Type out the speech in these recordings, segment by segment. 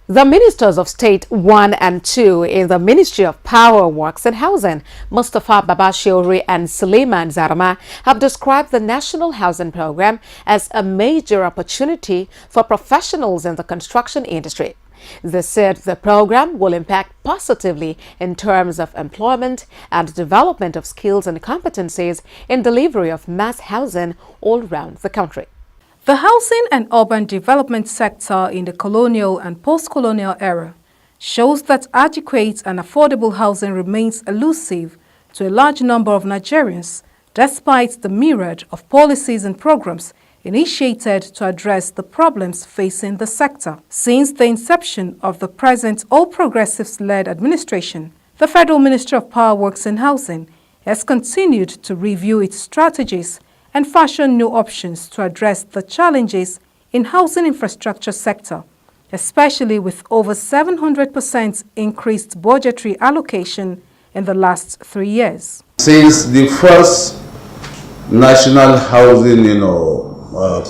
The Ministers of State 1 and 2 in the Ministry of Power, Works and Housing, Mustafa Babashiori and Suleiman Zarma, have described the National Housing Program as a major opportunity for professionals in the construction industry. They said the program will impact positively in terms of employment and development of skills and competencies in delivery of mass housing all around the country. The housing and urban development sector in the colonial and post-colonial era shows that adequate and affordable housing remains elusive to a large number of Nigerians, despite the myriad of policies and programs initiated to address the problems facing the sector. Since the inception of the present All Progressives-led administration, the Federal Ministry of Power, Works and Housing has continued to review its strategies and fashion new options to address the challenges in housing infrastructure sector, especially with over 700% increased budgetary allocation in the last 3 years. Since the first national housing,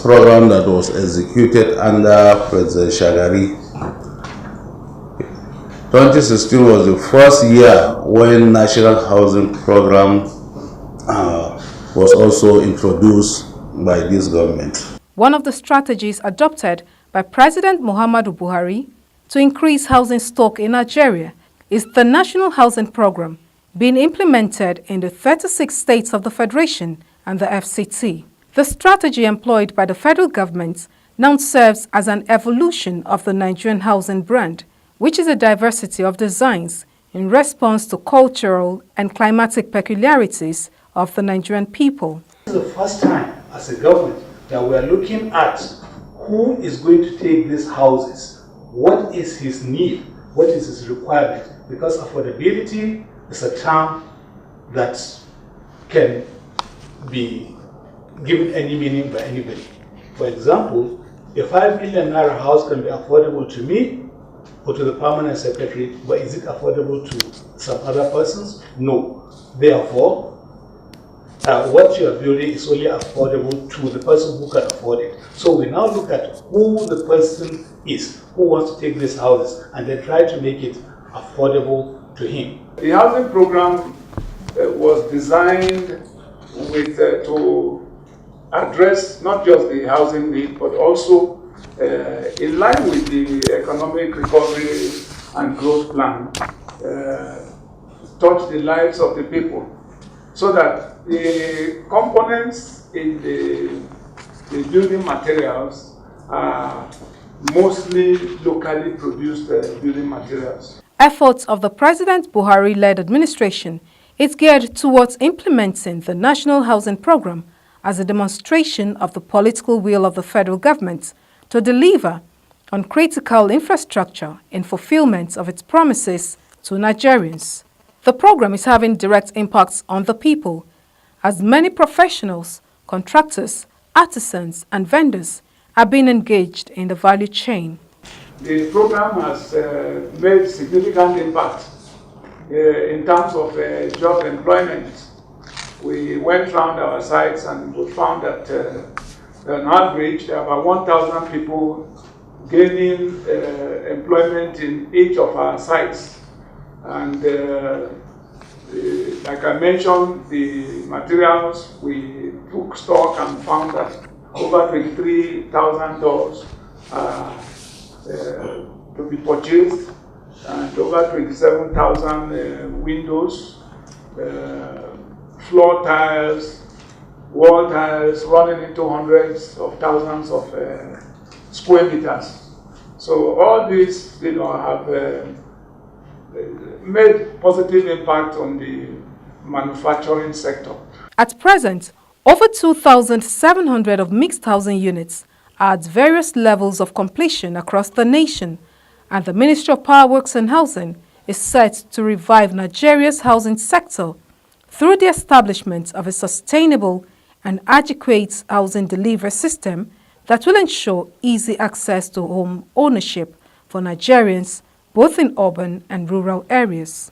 program that was executed under President Shagari, 2016 was the first year when national housing program was also introduced by this government. One of the strategies adopted by President Muhammadu Buhari to increase housing stock in Nigeria is the National Housing Program being implemented in the 36 states of the Federation and the FCT. The strategy employed by the federal government now serves as an evolution of the Nigerian housing brand, which is a diversity of designs in response to cultural and climatic peculiarities of the Nigerian people. This is the first time as a government that we are looking at who is going to take these houses, what is his need, what is his requirement, because affordability is a term that can be given any meaning by anybody. For example, a 5 million naira house can be affordable to me or to the permanent secretary, but is it affordable to some other persons? No. Therefore, what you are building is only affordable to the person who can afford it. So we now look at who the person is, who wants to take these houses, and then try to make it affordable to him. The housing program was designed with to address not just the housing need, but also in line with the economic recovery and growth plan, touch the lives of the people, so that the components in the building materials are mostly locally produced building materials. Efforts of the President Buhari-led administration is geared towards implementing the National Housing Program as a demonstration of the political will of the federal government to deliver on critical infrastructure in fulfillment of its promises to Nigerians. The program is having direct impacts on the people, as many professionals, contractors, artisans, and vendors are being engaged in the value chain. The program has made significant impact in terms of job employment. We went around our sites and we found that on average there are about 1,000 people gaining employment in each of our sites. And like I mentioned, the materials, we took stock and found that over 23,000 doors to be purchased, and over 27,000 windows, floor tiles, wall tiles, running into hundreds of thousands of square meters. So all these, have made positive impact on the manufacturing sector. At present, over 2,700 of mixed housing units are at various levels of completion across the nation, and the Ministry of Power, Works and Housing is set to revive Nigeria's housing sector through the establishment of a sustainable and adequate housing delivery system that will ensure easy access to home ownership for Nigerians both in urban and rural areas.